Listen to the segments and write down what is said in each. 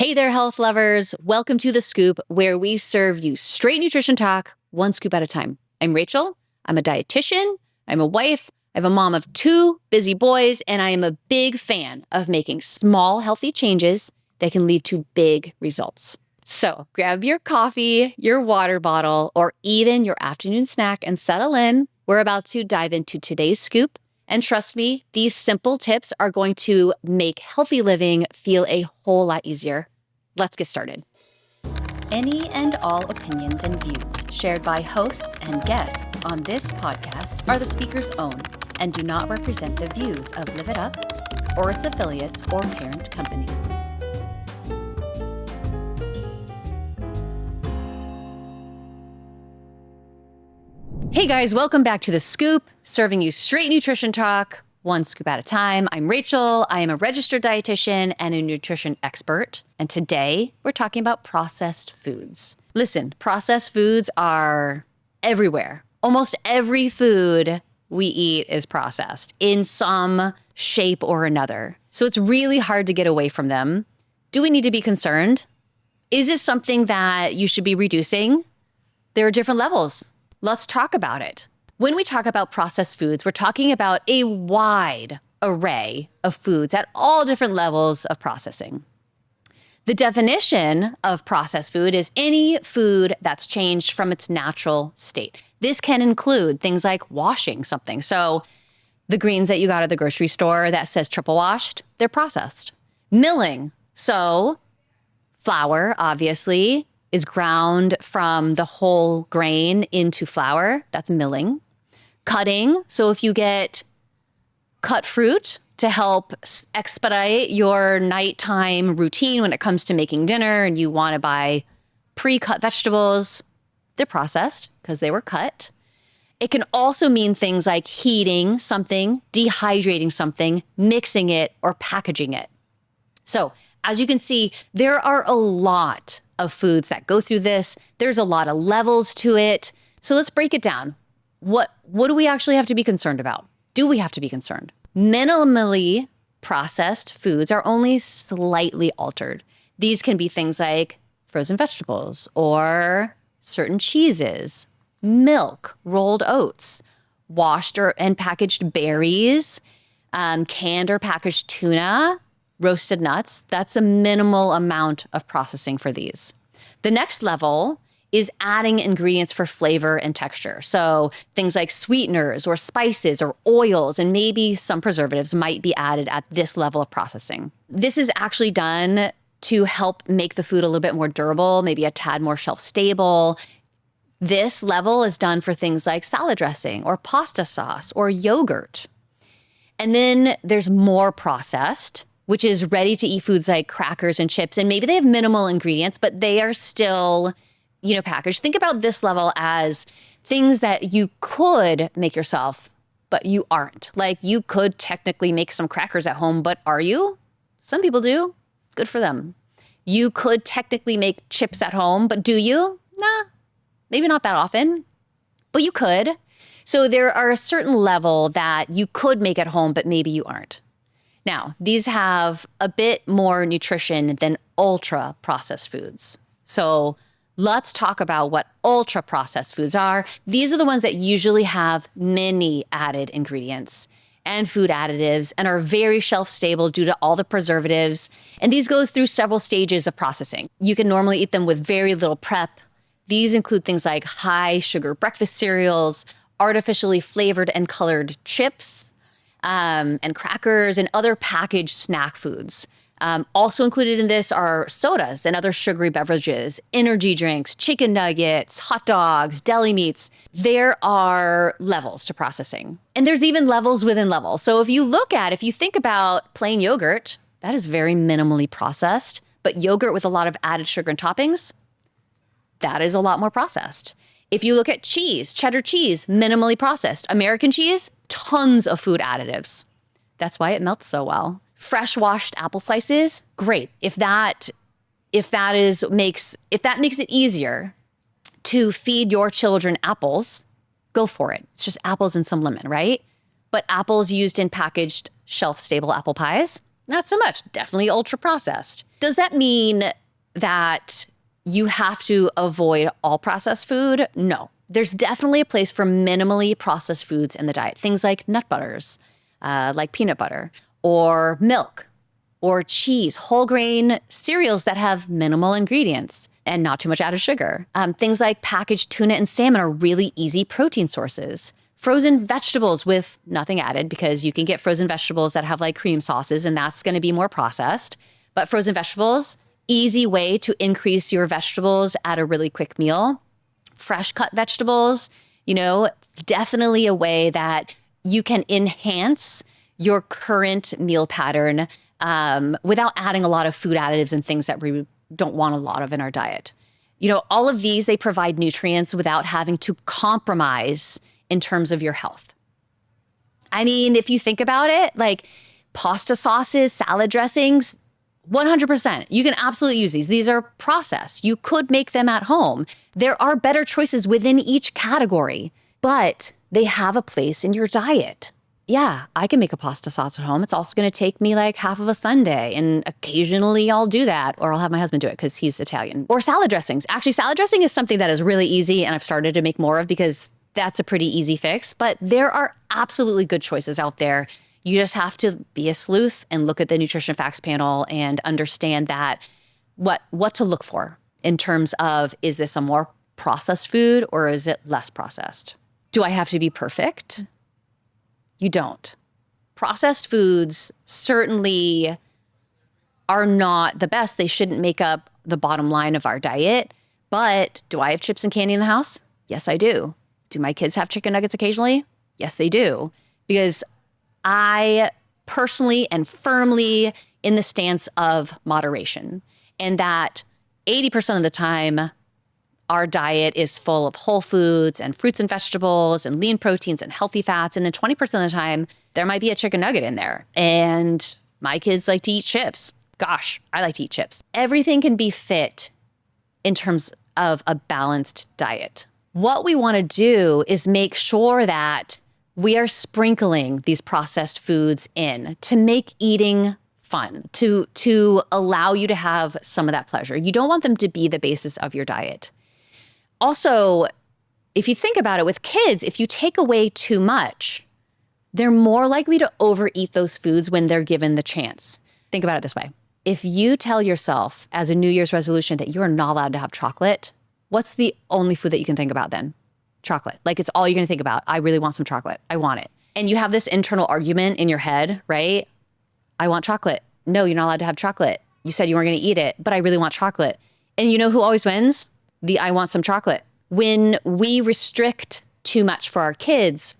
Hey there, health lovers. Welcome to The Scoop, where we serve you straight nutrition talk, one scoop at a time. I'm Rachel. I'm a dietitian. I'm a wife. I'm a mom of two busy boys, and I am a big fan of making small, healthy changes that can lead to big results. So grab your coffee, your water bottle, or even your afternoon snack and settle in. We're about to dive into today's scoop. And trust me, these simple tips are going to make healthy living feel a whole lot easier. Let's get started. Any and all opinions and views shared by hosts and guests on this podcast are the speaker's own and do not represent the views of Live It Up or its affiliates or parent company. Hey guys, welcome back to The Scoop, serving you straight nutrition talk, one scoop at a time. I'm Rachel. I am a registered dietitian and a nutrition expert. And today we're talking about processed foods. Listen, processed foods are everywhere. Almost every food we eat is processed in some shape or another. So it's really hard to get away from them. Do we need to be concerned? Is this something that you should be reducing? There are different levels. Let's talk about it. When we talk about processed foods, we're talking about a wide array of foods at all different levels of processing. The definition of processed food is any food that's changed from its natural state. This can include things like washing something. So the greens that you got at the grocery store that says triple washed, they're processed. Milling. So flour, obviously, is ground from the whole grain into flour. That's milling. Cutting. So if you get cut fruit to help expedite your nighttime routine when it comes to making dinner and you want to buy pre-cut vegetables, they're processed because they were cut. It can also mean things like heating something, dehydrating something, mixing it, or packaging it. So as you can see, there are a lot of foods that go through this. There's a lot of levels to it. So let's break it down. What do we actually have to be concerned about? Do we have to be concerned? Minimally processed foods are only slightly altered. These can be things like frozen vegetables or certain cheeses, milk, rolled oats, washed and packaged berries, canned or packaged tuna, roasted nuts. That's a minimal amount of processing for these. The next level is adding ingredients for flavor and texture. So things like sweeteners or spices or oils and maybe some preservatives might be added at this level of processing. This is actually done to help make the food a little bit more durable, maybe a tad more shelf stable. This level is done for things like salad dressing or pasta sauce or yogurt. And then there's more processed, which is ready to eat foods like crackers and chips. And maybe they have minimal ingredients, but they are still, packaged. Think about this level as things that you could make yourself, but you aren't. Like you could technically make some crackers at home, but are you? Some people do. Good for them. You could technically make chips at home, but do you? Nah, maybe not that often, but you could. So there are a certain level that you could make at home, but maybe you aren't. Now, these have a bit more nutrition than ultra processed foods. So let's talk about what ultra processed foods are. These are the ones that usually have many added ingredients and food additives and are very shelf stable due to all the preservatives. And these go through several stages of processing. You can normally eat them with very little prep. These include things like high sugar breakfast cereals, artificially flavored and colored chips, and crackers and other packaged snack foods. Also included in this are sodas and other sugary beverages, energy drinks, chicken nuggets, hot dogs, deli meats. There are levels to processing. And there's even levels within levels. So if you think about plain yogurt, that is very minimally processed. But yogurt with a lot of added sugar and toppings, that is a lot more processed. If you look at cheese, cheddar cheese, minimally processed. American cheese, tons of food additives. That's why it melts so well. Fresh washed apple slices, great. If that makes it easier to feed your children apples, go for it. It's just apples and some lemon, right? But apples used in packaged shelf-stable apple pies, not so much. Definitely ultra-processed. Does that mean that you have to avoid all processed food? No. There's definitely a place for minimally processed foods in the diet. Things like nut butters, like peanut butter, or milk, or cheese, whole grain cereals that have minimal ingredients and not too much added sugar. Things like packaged tuna and salmon are really easy protein sources. Frozen vegetables with nothing added, because you can get frozen vegetables that have like cream sauces, and that's going to be more processed. But frozen vegetables, easy way to increase your vegetables at a really quick meal. Fresh cut vegetables, definitely a way that you can enhance your current meal pattern without adding a lot of food additives and things that we don't want a lot of in our diet. All of these, they provide nutrients without having to compromise in terms of your health. I mean, if you think about it, like pasta sauces, salad dressings, 100%. You can absolutely use these. These are processed. You could make them at home. There are better choices within each category, but they have a place in your diet. Yeah, I can make a pasta sauce at home. It's also going to take me like half of a Sunday, and occasionally I'll do that, or I'll have my husband do it because he's Italian. Or salad dressings. Actually, salad dressing is something that is really easy, and I've started to make more of because that's a pretty easy fix. But there are absolutely good choices out there. You just have to be a sleuth and look at the nutrition facts panel and understand that what to look for in terms of, is this a more processed food or is it less processed? Do I have to be perfect? You don't. Processed foods certainly are not the best. They shouldn't make up the bottom line of our diet. But do I have chips and candy in the house? Yes, I do. Do my kids have chicken nuggets occasionally? Yes, they do. Because I personally and firmly in the stance of moderation, and that 80% of the time, our diet is full of whole foods and fruits and vegetables and lean proteins and healthy fats. And then 20% of the time, there might be a chicken nugget in there. And my kids like to eat chips. Gosh, I like to eat chips. Everything can be fit in terms of a balanced diet. What we want to do is make sure that we are sprinkling these processed foods in to make eating fun, to allow you to have some of that pleasure. You don't want them to be the basis of your diet. Also, if you think about it with kids, if you take away too much, they're more likely to overeat those foods when they're given the chance. Think about it this way. If you tell yourself as a New Year's resolution that you are not allowed to have chocolate, what's the only food that you can think about then? Chocolate. Like, it's all you're going to think about. I really want some chocolate. I want it. And you have this internal argument in your head, right? I want chocolate. No, you're not allowed to have chocolate. You said you weren't going to eat it, but I really want chocolate. And you know who always wins? The I want some chocolate. When we restrict too much for our kids,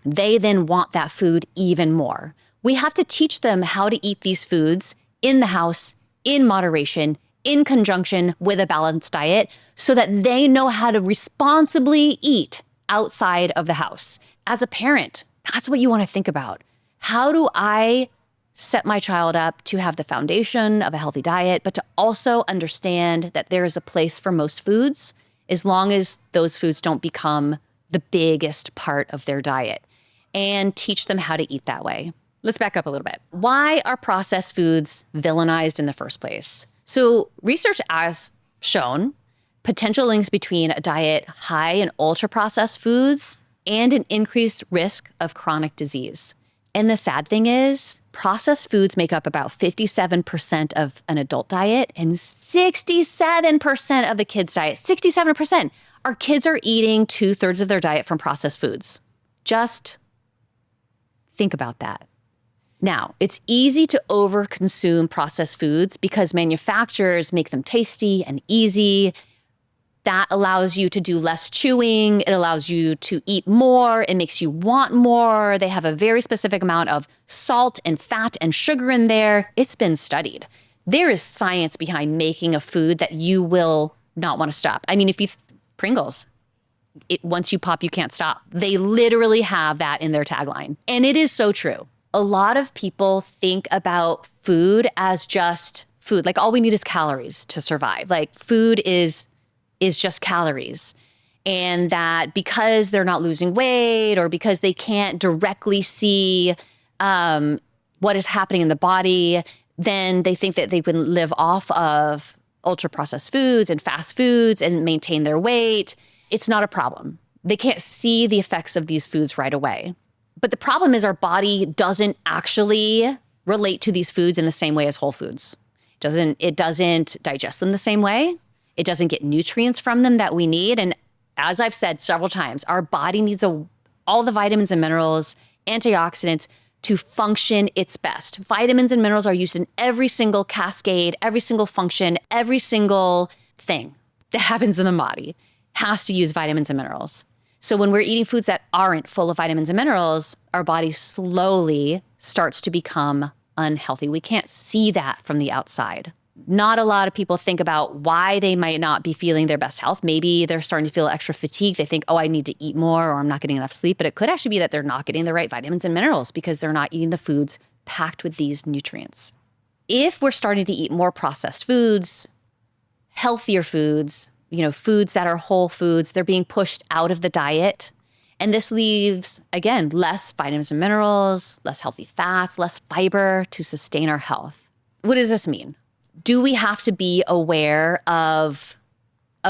they then want that food even more. We have to teach them how to eat these foods in the house, in moderation, in conjunction with a balanced diet, so that they know how to responsibly eat outside of the house. As a parent, that's what you want to think about. How do I set my child up to have the foundation of a healthy diet, but to also understand that there is a place for most foods, as long as those foods don't become the biggest part of their diet, and teach them how to eat that way. Let's back up a little bit. Why are processed foods villainized in the first place? So research has shown potential links between a diet high in ultra-processed foods and an increased risk of chronic disease. And the sad thing is, processed foods make up about 57% of an adult diet and 67% of a kid's diet. 67%. Our kids are eating 2/3 of their diet from processed foods. Just think about that. Now, it's easy to overconsume processed foods because manufacturers make them tasty and easy. That allows you to do less chewing. It allows you to eat more. It makes you want more. They have a very specific amount of salt and fat and sugar in there. It's been studied. There is science behind making a food that you will not want to stop. I mean, Pringles, once you pop, you can't stop. They literally have that in their tagline. And it is so true. A lot of people think about food as just food. Like, all we need is calories to survive. Like, food is just calories. And that because they're not losing weight, or because they can't directly see what is happening in the body, then they think that they can live off of ultra processed foods and fast foods and maintain their weight. It's not a problem. They can't see the effects of these foods right away. But the problem is our body doesn't actually relate to these foods in the same way as whole foods. It doesn't digest them the same way. It doesn't get nutrients from them that we need. And as I've said several times, our body needs all the vitamins and minerals, antioxidants to function its best. Vitamins and minerals are used in every single cascade, every single function, every single thing that happens in the body has to use vitamins and minerals. So when we're eating foods that aren't full of vitamins and minerals, our body slowly starts to become unhealthy. We can't see that from the outside. Not a lot of people think about why they might not be feeling their best health. Maybe they're starting to feel extra fatigued. They think, oh, I need to eat more, or I'm not getting enough sleep. But it could actually be that they're not getting the right vitamins and minerals because they're not eating the foods packed with these nutrients. If we're starting to eat more processed foods, healthier foods, foods that are whole foods, they're being pushed out of the diet. And this leaves, again, less vitamins and minerals, less healthy fats, less fiber to sustain our health. What does this mean? Do we have to be aware of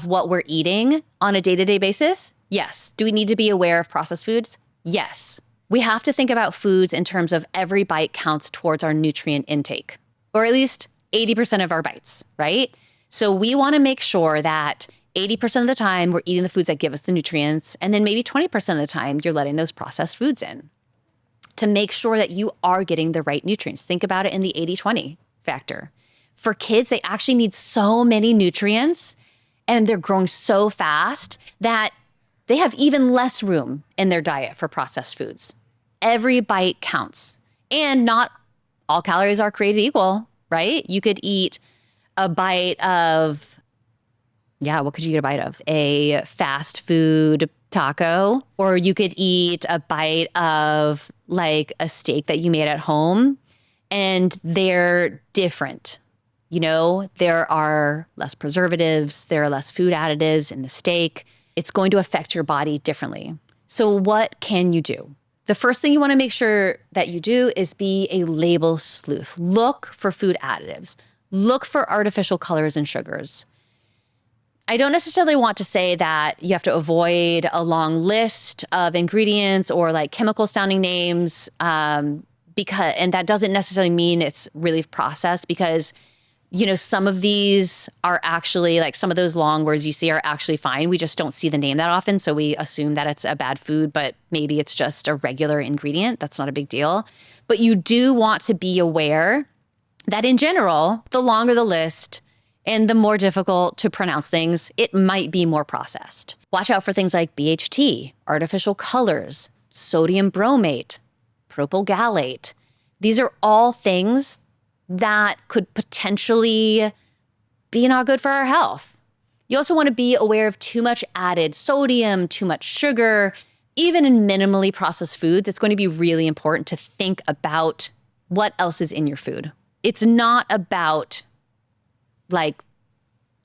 what we're eating on a day-to-day basis? Yes. Do we need to be aware of processed foods? Yes. We have to think about foods in terms of every bite counts towards our nutrient intake, or at least 80% of our bites, right? So we want to make sure that 80% of the time we're eating the foods that give us the nutrients, and then maybe 20% of the time you're letting those processed foods in to make sure that you are getting the right nutrients. Think about it in the 80-20 factor. For kids, they actually need so many nutrients and they're growing so fast that they have even less room in their diet for processed foods. Every bite counts. And not all calories are created equal, right? You could eat a bite of, what could you eat a bite of? A fast food taco, or you could eat a bite of like a steak that you made at home, and they're different. There are less preservatives, there are less food additives in the steak. It's going to affect your body differently. So what can you do? The first thing you want to make sure that you do is be a label sleuth. Look for food additives. Look for artificial colors and sugars. I don't necessarily want to say that you have to avoid a long list of ingredients or like chemical sounding names, and that doesn't necessarily mean it's really processed, because some of these are actually, like, some of those long words you see are actually fine. We just don't see the name that often, so we assume that it's a bad food, but maybe it's just a regular ingredient. That's not a big deal. But you do want to be aware that in general, the longer the list and the more difficult to pronounce things, it might be more processed. Watch out for things like BHT, artificial colors, sodium bromate, propyl gallate. These are all things that could potentially be not good for our health. You also want to be aware of too much added sodium, too much sugar. Even in minimally processed foods, it's going to be really important to think about what else is in your food. It's not about like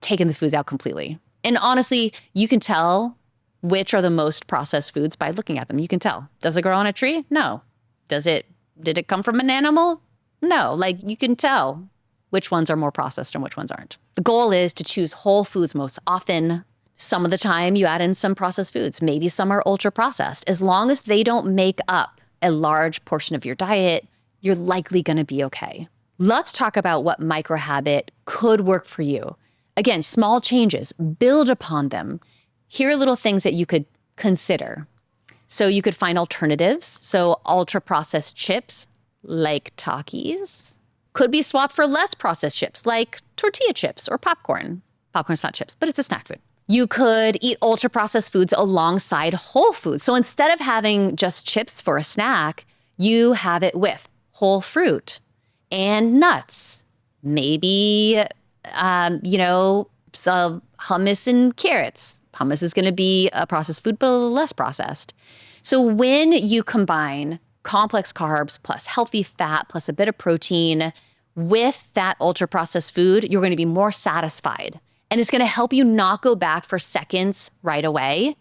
taking the foods out completely. And honestly, you can tell which are the most processed foods by looking at them. You can tell. Does it grow on a tree? No. Did it come from an animal? No. Like, you can tell which ones are more processed and which ones aren't. The goal is to choose whole foods most often. Some of the time you add in some processed foods. Maybe some are ultra processed. As long as they don't make up a large portion of your diet, you're likely going to be okay. Let's talk about what micro habit could work for you. Again, small changes, build upon them. Here are little things that you could consider. So you could find alternatives. So ultra processed chips like Takis could be swapped for less processed chips like tortilla chips or popcorn. Popcorn's not chips, but it's a snack food. You could eat ultra processed foods alongside whole foods. So instead of having just chips for a snack, you have it with whole fruit and nuts. Maybe, some hummus and carrots. Hummus is going to be a processed food, but a little less processed. So when you combine complex carbs plus healthy fat plus a bit of protein with that ultra processed food, you're going to be more satisfied. And it's going to help you not go back for seconds right away.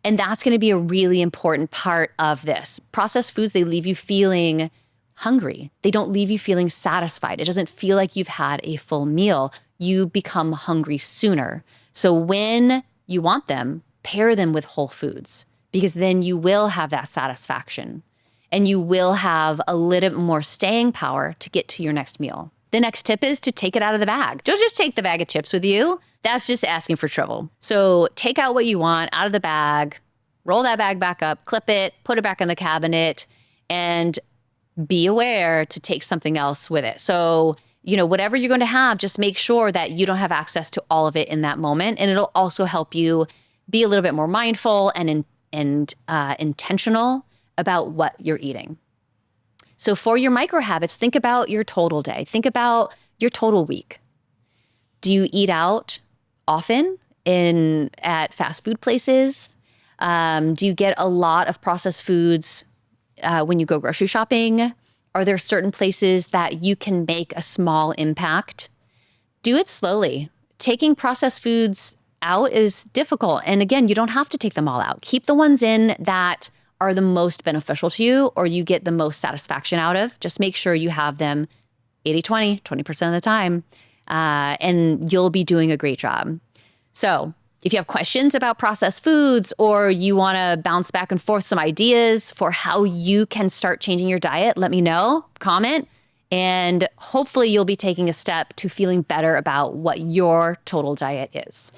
And that's going to be a really important part of this. Processed foods, they leave you feeling hungry. They don't leave you feeling satisfied. It doesn't feel like you've had a full meal. You become hungry sooner. So when you want them, pair them with whole foods, because then you will have that satisfaction and you will have a little bit more staying power to get to your next meal. The next tip is to take it out of the bag. Don't just take the bag of chips with you. That's just asking for trouble. So take out what you want out of the bag, roll that bag back up, clip it, put it back in the cabinet, and be aware to take something else with it. So, whatever you're going to have, just make sure that you don't have access to all of it in that moment. And it'll also help you be a little bit more mindful and intentional about what you're eating. So for your micro habits, think about your total day. Think about your total week. Do you eat out often at fast food places? Do you get a lot of processed foods when you go grocery shopping? Are there certain places that you can make a small impact? Do it slowly. Taking processed foods out is difficult. And again, you don't have to take them all out. Keep the ones in that are the most beneficial to you or you get the most satisfaction out of. Just make sure you have them 80-20, 20% of the time, and you'll be doing a great job. So if you have questions about processed foods or you want to bounce back and forth some ideas for how you can start changing your diet, let me know, comment, and hopefully you'll be taking a step to feeling better about what your total diet is.